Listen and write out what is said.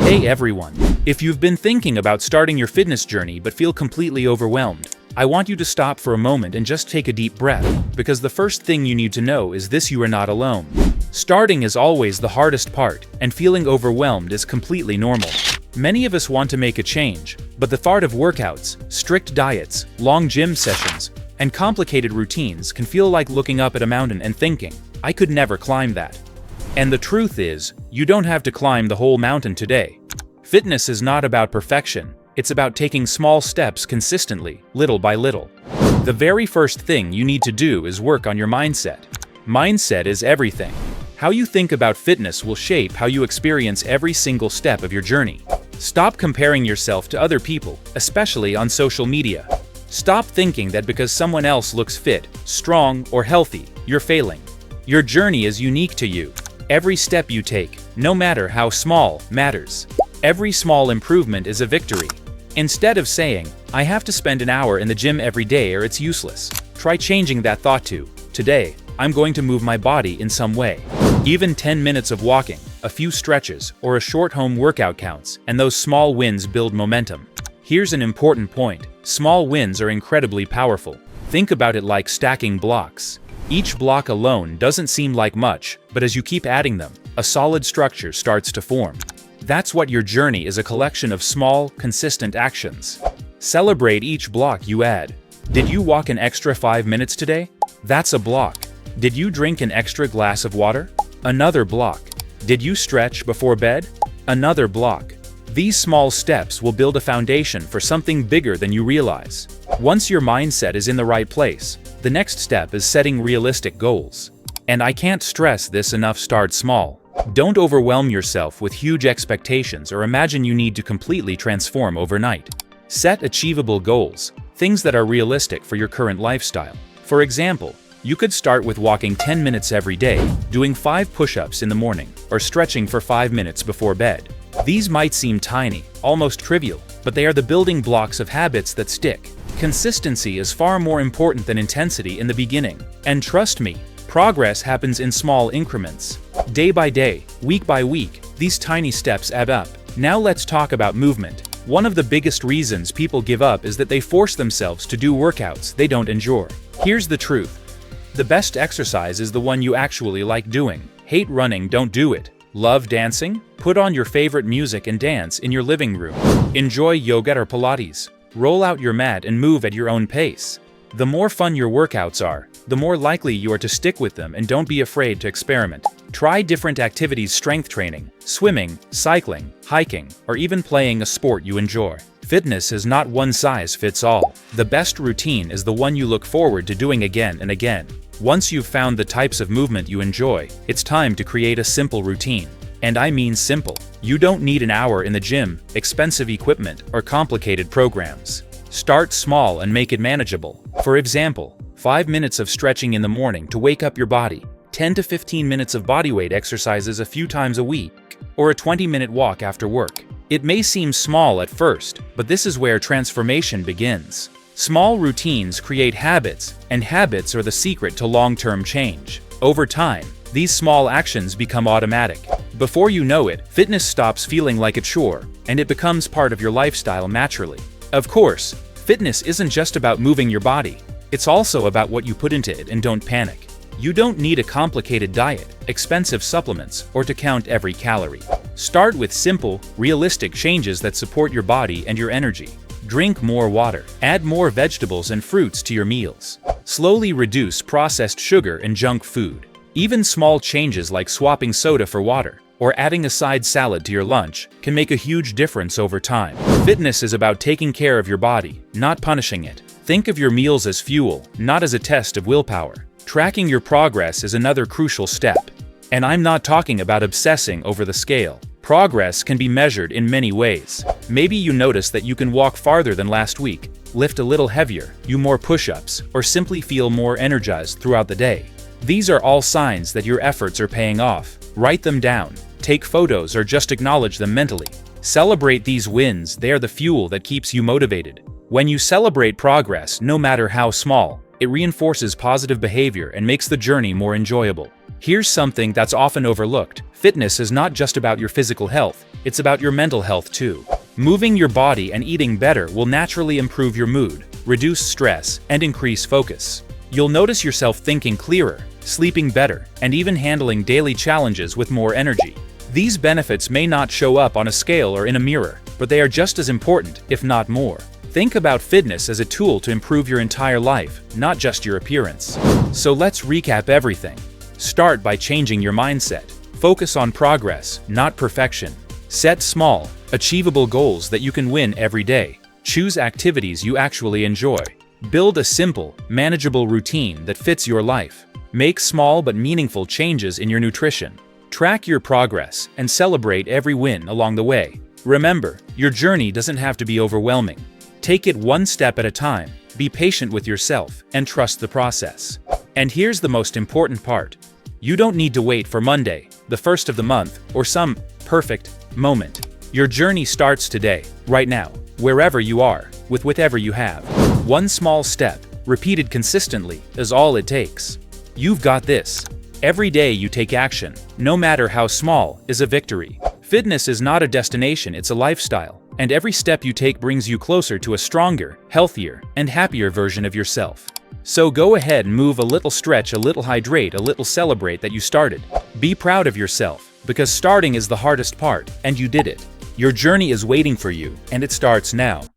Hey everyone! If you've been thinking about starting your fitness journey but feel completely overwhelmed, I want you to stop for a moment and just take a deep breath, because the first thing you need to know is this: you are not alone. Starting is always the hardest part, and feeling overwhelmed is completely normal. Many of us want to make a change, but the thought of workouts, strict diets, long gym sessions, and complicated routines can feel like looking up at a mountain and thinking, "I could never climb that." And the truth is, you don't have to climb the whole mountain today. Fitness is not about perfection, it's about taking small steps consistently, little by little. The very first thing you need to do is work on your mindset. Mindset is everything. How you think about fitness will shape how you experience every single step of your journey. Stop comparing yourself to other people, especially on social media. Stop thinking that because someone else looks fit, strong, or healthy, you're failing. Your journey is unique to you. Every step you take, no matter how small, matters. Every small improvement is a victory. Instead of saying, "I have to spend an hour in the gym every day or it's useless," try changing that thought to, "Today, I'm going to move my body in some way." Even 10 minutes of walking, a few stretches, or a short home workout counts, and those small wins build momentum. Here's an important point: small wins are incredibly powerful. Think about it like stacking blocks. Each block alone doesn't seem like much, but as you keep adding them, a solid structure starts to form. That's what your journey is: a collection of small, consistent actions. Celebrate each block you add. Did you walk an extra 5 minutes today? That's a block. Did you drink an extra glass of water? Another block. Did you stretch before bed? Another block. These small steps will build a foundation for something bigger than you realize. Once your mindset is in the right place, the next step is setting realistic goals. And I can't stress this enough: start small. Don't overwhelm yourself with huge expectations or imagine you need to completely transform overnight. Set achievable goals, things that are realistic for your current lifestyle. For example, you could start with walking 10 minutes every day, doing 5 push-ups in the morning, or stretching for 5 minutes before bed. These might seem tiny, almost trivial, but they are the building blocks of habits that stick. Consistency is far more important than intensity in the beginning. And trust me, progress happens in small increments. Day by day, week by week, these tiny steps add up. Now let's talk about movement. One of the biggest reasons people give up is that they force themselves to do workouts they don't enjoy. Here's the truth: the best exercise is the one you actually like doing. Hate running? Don't do it. Love dancing? Put on your favorite music and dance in your living room. Enjoy yoga or Pilates? Roll out your mat and move at your own pace. The more fun your workouts are, the more likely you are to stick with them, and don't be afraid to experiment. Try different activities: strength training, swimming, cycling, hiking, or even playing a sport you enjoy. Fitness is not one size fits all. The best routine is the one you look forward to doing again and again. Once you've found the types of movement you enjoy, it's time to create a simple routine. And I mean simple. You don't need an hour in the gym, expensive equipment, or complicated programs. Start small and make it manageable. For example, 5 minutes of stretching in the morning to wake up your body, 10 to 15 minutes of bodyweight exercises a few times a week, or a 20-minute walk after work. It may seem small at first, but this is where transformation begins. Small routines create habits, and habits are the secret to long-term change. Over time, these small actions become automatic. Before you know it, fitness stops feeling like a chore, and it becomes part of your lifestyle naturally. Of course, fitness isn't just about moving your body. It's also about what you put into it, and don't panic. You don't need a complicated diet, expensive supplements, or to count every calorie. Start with simple, realistic changes that support your body and your energy. Drink more water. Add more vegetables and fruits to your meals. Slowly reduce processed sugar and junk food. Even small changes like swapping soda for water, or adding a side salad to your lunch, can make a huge difference over time. Fitness is about taking care of your body, not punishing it. Think of your meals as fuel, not as a test of willpower. Tracking your progress is another crucial step. And I'm not talking about obsessing over the scale. Progress can be measured in many ways. Maybe you notice that you can walk farther than last week, lift a little heavier, do more push-ups, or simply feel more energized throughout the day. These are all signs that your efforts are paying off. Write them down, take photos, or just acknowledge them mentally. Celebrate these wins; they are the fuel that keeps you motivated. When you celebrate progress, no matter how small, it reinforces positive behavior and makes the journey more enjoyable. Here's something that's often overlooked. Fitness is not just about your physical health, it's about your mental health too. Moving your body and eating better will naturally improve your mood, reduce stress, and increase focus. You'll notice yourself thinking clearer, sleeping better, and even handling daily challenges with more energy. These benefits may not show up on a scale or in a mirror, but they are just as important, if not more. Think about fitness as a tool to improve your entire life, not just your appearance. So let's recap everything. Start by changing your mindset. Focus on progress, not perfection. Set small, achievable goals that you can win every day. Choose activities you actually enjoy. Build a simple, manageable routine that fits your life. Make small but meaningful changes in your nutrition. Track your progress and celebrate every win along the way. Remember, your journey doesn't have to be overwhelming. Take it one step at a time, be patient with yourself, and trust the process. And here's the most important part. You don't need to wait for Monday, the first of the month, or some perfect moment. Your journey starts today, right now, wherever you are, with whatever you have. One small step, repeated consistently, is all it takes. You've got this. Every day you take action, no matter how small, is a victory. Fitness is not a destination, it's a lifestyle, and every step you take brings you closer to a stronger, healthier, and happier version of yourself. So go ahead and move a little, stretch a little, hydrate a little, celebrate that you started. Be proud of yourself, because starting is the hardest part, and you did it. Your journey is waiting for you, and it starts now.